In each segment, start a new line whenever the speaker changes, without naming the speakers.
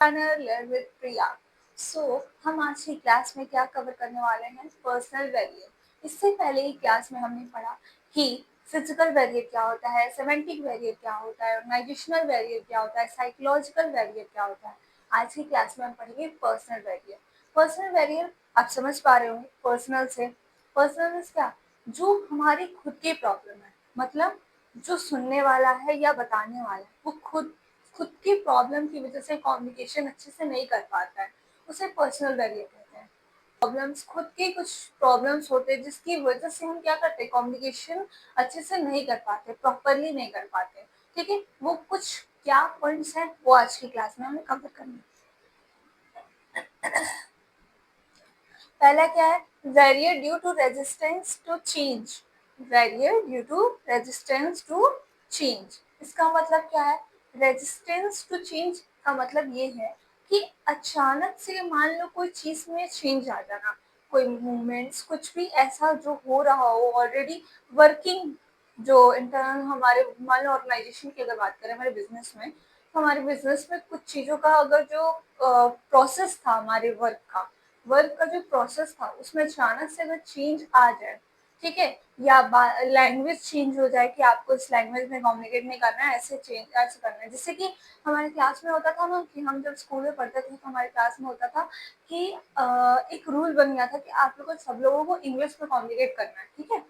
Learn with प्रिया। हम आज की क्लास में क्या कवर करने वाले हैं? Personal variate. इससे पहले ही क्लास में हमने पढ़ा कि फिजिकल वेरिएट क्या होता है, सेमेंटिक वेरिएट क्या होता है, ऑर्गेनाइजेशनल वेरिएट क्या होता है, साइकोलॉजिकल वेरिएट क्या होता है। आज की क्लास में हम पढ़ेंगे पर्सनल वेरिएट। पर्सनल वेरिएट आप समझ पा रहे होंगे। पर्सनल से क्या, जो हमारी खुद की प्रॉब्लम है, मतलब जो सुनने वाला है या बताने वाला है वो खुद खुद की प्रॉब्लम की वजह से कम्युनिकेशन अच्छे से नहीं कर पाता है, उसे पर्सनल वेरिएट कहते हैं। प्रॉब्लम्स, खुद के कुछ प्रॉब्लम्स होते हैं जिसकी वजह से हम क्या करते हैं, कम्युनिकेशन अच्छे से नहीं कर पाते, प्रॉपरली नहीं कर पाते। ठीक है, वो कुछ क्या पॉइंट्स हैं वो आज की क्लास में हमें कवर करना है। पहला क्या है? Variate due to resistance to change. Variate due to resistance to change, इसका मतलब क्या है? रेजिस्टेंस टू चेंज का मतलब ये है कि अचानक से मान लो कोई चीज में चेंज आ जाना, कोई मूवमेंट्स, कुछ भी ऐसा जो हो रहा हो ऑलरेडी वर्किंग, जो इंटरनल हमारे, मान लो ऑर्गेनाइजेशन की अगर बात करें हमारे बिजनेस में, तो हमारे बिजनेस में कुछ चीजों का अगर जो प्रोसेस था, हमारे वर्क का जो प्रोसेस था उसमें अचानक से अगर चेंज आ जाए, ठीक है, या लैंग्वेज चेंज हो जाए कि आपको इस लैंग्वेज में कम्युनिकेट नहीं करना है, ऐसे करना है। जैसे कि हमारे क्लास में होता था ना, कि हम जब स्कूल में पढ़ते थे तो हमारे क्लास में होता था कि एक रूल बन गया था कि आप लोगों को, सब लोगों को इंग्लिश में कम्युनिकेट करना है। ठीक है,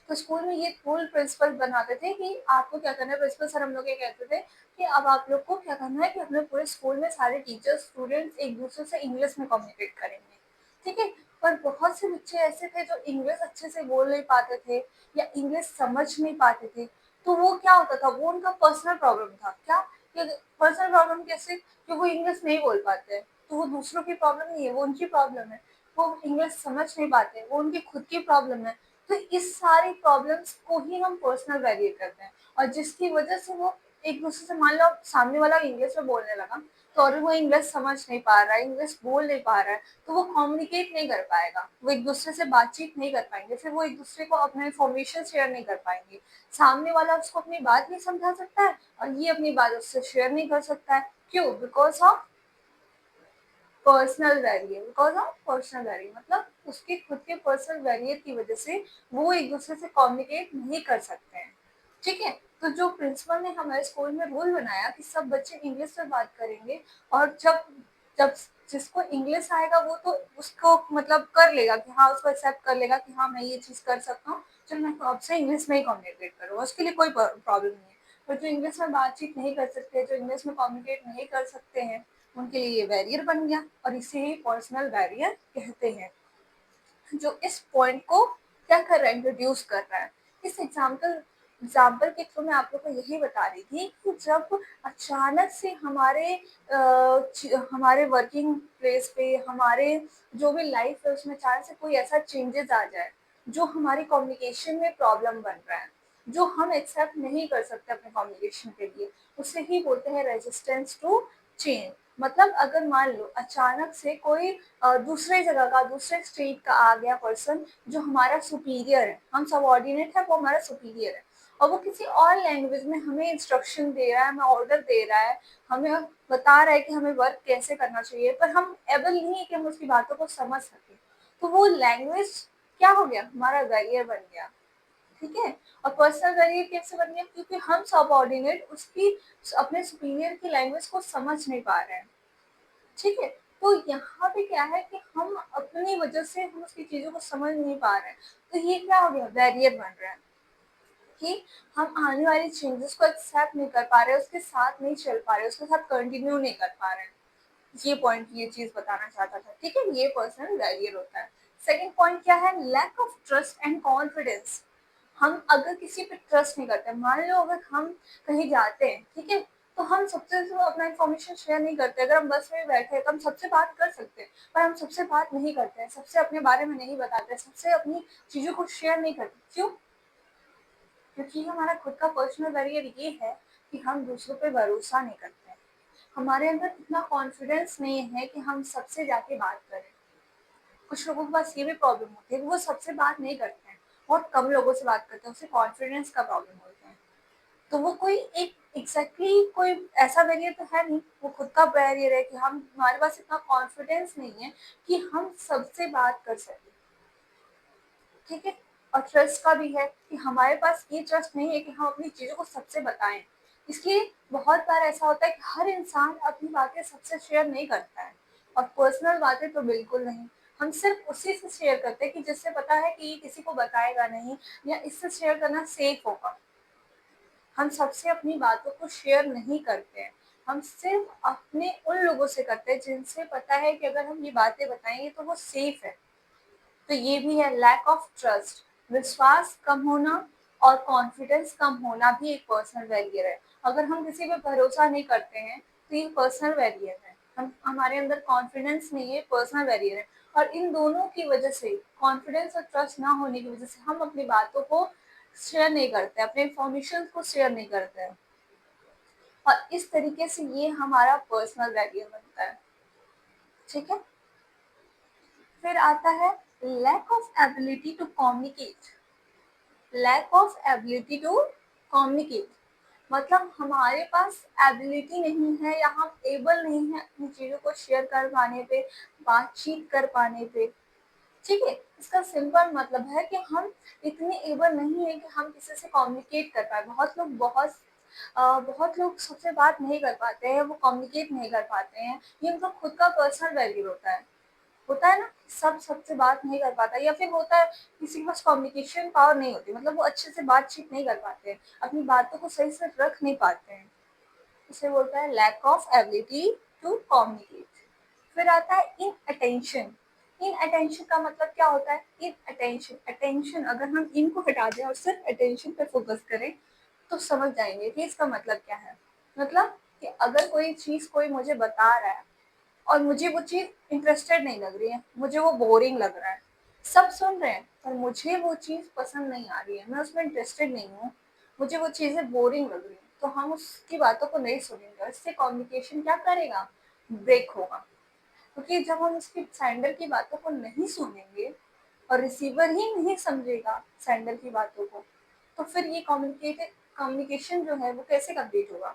तो स्कूल में ये रूल प्रिंसिपल बनाते थे कि आपको क्या करना है। प्रिंसिपल सर हम लोग ये कहते थे कि अब आप लोग को क्या करना है कि अपने पूरे स्कूल में सारे टीचर्स, स्टूडेंट्स एक दूसरे से इंग्लिश में कम्युनिकेट करेंगे। ठीक है, पर बहुत से बच्चे ऐसे थे जो इंग्लिश अच्छे से बोल नहीं पाते थे या इंग्लिश समझ नहीं पाते थे। तो वो क्या होता था, वो उनका पर्सनल प्रॉब्लम था। क्या? पर्सनल प्रॉब्लम कैसे? कि वो इंग्लिश नहीं बोल पाते, तो वो दूसरों की प्रॉब्लम नहीं है, वो उनकी प्रॉब्लम है। वो इंग्लिश समझ नहीं पाते, वो उनकी खुद की प्रॉब्लम है। तो इस सारी प्रॉब्लम्स को ही हम पर्सनल वेरिएट करते हैं, और जिसकी वजह से वो एक दूसरे से, मान लो सामने वाला इंग्लिश में बोलने लगा तो और वो इंग्लिश समझ नहीं पा रहा है, इंग्लिश बोल नहीं पा रहा है, तो वो कम्युनिकेट नहीं कर पाएगा, वो एक दूसरे से बातचीत नहीं कर पाएंगे, फिर वो एक दूसरे को अपना इन्फॉर्मेशन शेयर नहीं कर पाएंगे। सामने वाला उसको अपनी बात नहीं समझा सकता है और ये अपनी बात उससे शेयर नहीं कर सकता है। क्यों? Because of personal variate. Because of personal variate मतलब उसके खुद के पर्सनल वेरिएट की वजह से वो एक दूसरे से कम्युनिकेट नहीं कर सकते हैं। ठीक है, तो जो प्रिंसिपल ने हमारे स्कूल में रूल बनाया कि सब बच्चे इंग्लिश में बात करेंगे, और जब जब जिसको इंग्लिश आएगा वो तो उसको मतलब कर लेगा कि हाँ, उसको एक्सेप्ट कर लेगा कि हाँ मैं ये चीज कर सकता हूँ, चलो मैं आपसे इंग्लिश में ही कम्युनिकेट करूँगा, उसके लिए कोई प्रॉब्लम नहीं है। पर जो इंग्लिश में बातचीत नहीं कर सकते, जो इंग्लिश में कम्युनिकेट नहीं कर सकते हैं, उनके लिए ये बैरियर बन गया, और इसे ही पर्सनल बैरियर कहते हैं, जो इस पॉइंट को क्या कर रहा है, इंट्रोड्यूस कर रहा है। इस एग्जाम्पल के थ्रू मैं आप लोग को यही बता रही थी कि जब अचानक से हमारे वर्किंग प्लेस पे, हमारे जो भी लाइफ है उसमें अचानक से कोई ऐसा चेंजेस आ जाए जो हमारी कम्युनिकेशन में प्रॉब्लम बन रहा है, जो हम एक्सेप्ट नहीं कर सकते अपने कम्युनिकेशन के लिए, उसे ही बोलते हैं रेजिस्टेंस टू चेंज। मतलब अगर मान लो अचानक से कोई दूसरे जगह का, दूसरे स्टेट का आ गया पर्सन, जो हमारा सुपीरियर है, हम सबऑर्डिनेट है, वो हमारा सुपीरियर है, और वो किसी और लैंग्वेज में हमें इंस्ट्रक्शन दे रहा है, हमें ऑर्डर दे रहा है, हमें बता रहा है कि हमें वर्क कैसे करना चाहिए, पर हम एबल नहीं है कि हम उसकी बातों को समझ सके। तो वो लैंग्वेज क्या हो गया, हमारा बैरियर बन गया। ठीक है, और पर्सनल बैरियर कैसे बन गया? क्योंकि हम सबऑर्डिनेट उसकी, अपने सुपीरियर की लैंग्वेज को समझ नहीं पा रहे हैं। ठीक है, तो यहाँ पे क्या है कि हम अपनी वजह से हम उसकी चीजों को समझ नहीं पा रहे हैं, तो ये क्या हो गया, बैरियर बन रहा है कि हम आने वाली चेंजेस को एक्सेप्ट नहीं कर पा रहे, उसके साथ नहीं चल पा रहे, उसके साथ कंटिन्यू नहीं कर पा रहे हैं। ये पॉइंट, ये चीज बताना चाहता था। ठीक है, ये पर्सनल बैरियर होता है। सेकेंड पॉइंट क्या है? Lack of trust and confidence. हम अगर किसी पे ट्रस्ट नहीं करते, मान लो अगर हम कहीं जाते हैं, ठीक है, तो हम सबसे तो अपना इन्फॉर्मेशन शेयर नहीं करते। अगर हम बस में बैठे हैं तो हम सबसे बात कर सकते हैं, पर हम सबसे बात नहीं करते हैं, सबसे अपने बारे में नहीं बताते, सबसे अपनी चीजों को शेयर नहीं करते। क्यों? क्योंकि हमारा खुद का पर्सनल बैरियर ये है कि हम दूसरों पे भरोसा नहीं करते हैं, हमारे अंदर इतना कॉन्फिडेंस नहीं है कि हम सबसे जाके बात करें। कुछ लोगों के पास ये भी प्रॉब्लम होती है कि वो सबसे बात नहीं करते हैं, बहुत कम लोगों से बात करते हैं, उसे कॉन्फिडेंस का प्रॉब्लम होता है। तो वो कोई एक एग्जैक्टली कोई ऐसा बैरियर तो है नहीं, वो खुद का बैरियर है कि हम हमारे पास इतना कॉन्फिडेंस नहीं है कि हम सबसे बात कर सकें, ठीक है। और ट्रस्ट का भी है कि हमारे पास ये ट्रस्ट नहीं है कि हम अपनी चीज़ों को सबसे बताएं। इसलिए बहुत बार ऐसा होता है कि हर इंसान अपनी बातें सबसे शेयर नहीं करता है, और पर्सनल बातें तो बिल्कुल नहीं। हम सिर्फ उसी से शेयर करते हैं कि जिससे पता है कि ये किसी को बताएगा नहीं, या इससे शेयर करना सेफ होगा। हम सबसे अपनी बातों को शेयर नहीं करते हैं, हम सिर्फ अपने उन लोगों से करते हैं जिनसे पता है कि अगर हम ये बातें बताएंगे तो वो सेफ है। तो ये भी है लैक ऑफ ट्रस्ट, विश्वास कम होना और कॉन्फिडेंस कम होना भी एक पर्सनल बैरियर है। अगर हम किसी पे भरोसा नहीं करते हैं तो ये पर्सनल बैरियर है। हम हमारे अंदर कॉन्फिडेंस नहीं है, पर्सनल बैरियर है। और इन दोनों की वजह से, कॉन्फिडेंस और ट्रस्ट ना होने की वजह से, हम अपनी बातों को शेयर नहीं करते, अपने इंफॉर्मेशन को शेयर नहीं करते हैं, और इस तरीके से ये हमारा पर्सनल बैरियर बनता है, ठीक है। फिर आता है lack of ability to communicate. Lack of ability to communicate मतलब हमारे पास एबिलिटी नहीं है, या हम एबल नहीं है अपनी चीज़ों को शेयर कर पाने पे, बातचीत कर पाने पे, ठीक है। इसका सिंपल मतलब है कि हम इतने एबल नहीं है कि हम किसी से कम्युनिकेट कर पाए। बहुत लोग सबसे बात नहीं कर पाते हैं, वो कम्युनिकेट नहीं कर पाते हैं, ये उनका खुद का पर्सनल वैल्यू होता है ना। सब सबसे बात नहीं कर पाता, या फिर होता है किसी के पास कम्युनिकेशन पावर नहीं होती, मतलब वो अच्छे से बातचीत नहीं कर पाते हैं, अपनी बातों को सही से रख नहीं पाते हैं। इसे बोलता है lack of ability to communicate. फिर आता है इन अटेंशन। इन अटेंशन का मतलब क्या होता है? इन अटेंशन, अटेंशन अगर हम इनको हटा दें और सिर्फ अटेंशन पे फोकस करें तो समझ जाएंगे कि इसका मतलब क्या है। मतलब कि अगर कोई चीज कोई मुझे बता रहा है और मुझे वो चीज़ इंटरेस्टेड नहीं लग रही है, मुझे वो बोरिंग लग रहा है, सब सुन रहे हैं पर मुझे वो चीज़ पसंद नहीं आ रही है, मैं उसमें इंटरेस्टेड नहीं हूँ, मुझे वो चीज़ें बोरिंग लग रही हैं, तो हम उसकी बातों को नहीं सुनेंगे, इससे कम्युनिकेशन क्या करेगा? ब्रेक होगा। क्योंकि जब हम उसकी सेंडर की बातों को नहीं सुनेंगे और रिसीवर ही नहीं समझेगा सेंडर की बातों को, तो फिर ये कम्युनिकेशन जो है वो कैसे कंप्लीट होगा?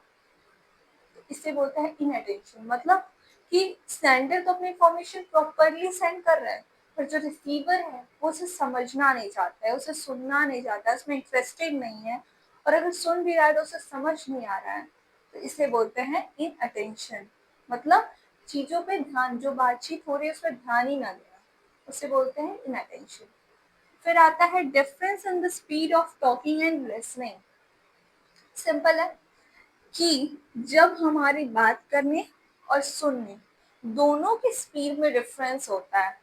इसे बोलते हैं इनअटेंशन। मतलब कि सेंडर तो अपनी इंफॉर्मेशन प्रॉपरली सेंड कर रहा है, पर जो रिसीवर है वो उसे समझना नहीं चाहता है, उसे सुनना नहीं चाहता है, उसमें इंटरेस्टेड नहीं है, और अगर सुन भी रहा है तो उसे समझ नहीं आ रहा है। तो इसे बोलते हैं इनअटेंशन। मतलब चीजों पे ध्यान, जो बातचीत हो रही है उस पर ध्यान ही ना देना, उसे बोलते हैं इनअटेंशन। फिर आता है difference in the speed of talking and listening. Simple है कि जब हमारी बात करने और सुनने दोनों की स्पीड में डिफरेंस होता है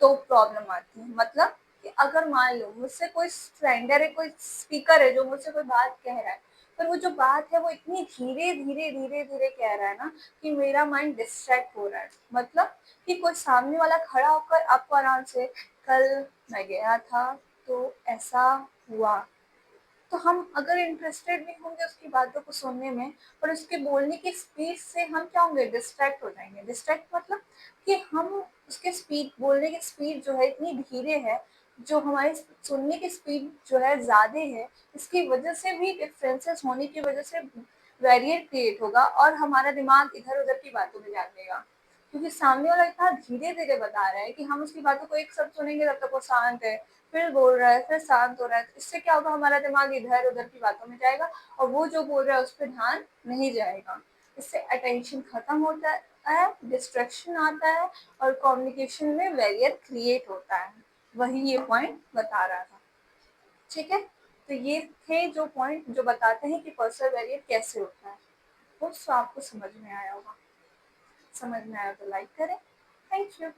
तो प्रॉब्लम आती है। मतलब कि अगर मान लो मुझसे कोई स्ट्रेंडर है, कोई स्पीकर है जो मुझसे कोई बात कह रहा है, पर वो जो बात है वो इतनी धीरे धीरे धीरे धीरे कह रहा है ना कि मेरा माइंड डिस्ट्रैक्ट हो रहा है। मतलब कि कोई सामने वाला खड़ा होकर आपको आराम से, कल मैं गया था तो ऐसा हुआ, तो हम अगर इंटरेस्टेड नहीं होंगे उसकी बातों को सुनने में, और उसके बोलने की स्पीड से हम क्या होंगे? डिस्ट्रैक्ट हो जाएंगे। डिस्ट्रैक्ट मतलब कि हम उसके स्पीड, बोलने की स्पीड जो है इतनी धीरे है, जो हमारी सुनने की स्पीड जो है ज़्यादा है, इसकी वजह से भी डिफरेंसेस होने की वजह से वेरिएट क्रिएट होगा, और हमारा दिमाग इधर उधर की बातों में जान लेगा। क्योंकि सामने वाला इतना धीरे धीरे बता रहा है कि हम उसकी बातों को एक शब्द सुनेंगे तब तक वो शांत है, फिर बोल रहा है, फिर शांत हो रहा है, तो इससे क्या होगा? हमारा दिमाग इधर उधर की बातों में जाएगा और वो जो बोल रहा है उस पर ध्यान नहीं जाएगा। इससे अटेंशन खत्म होता है, डिस्ट्रैक्शन आता है, और कम्युनिकेशन में बैरियर क्रिएट होता है। वही ये पॉइंट बता रहा था, ठीक है। तो ये थे जो पॉइंट जो बताते हैं कि पर्सनल बैरियर कैसे होता है। वो आपको समझ में आया होगा। समझ में आया तो लाइक करें। Thank you.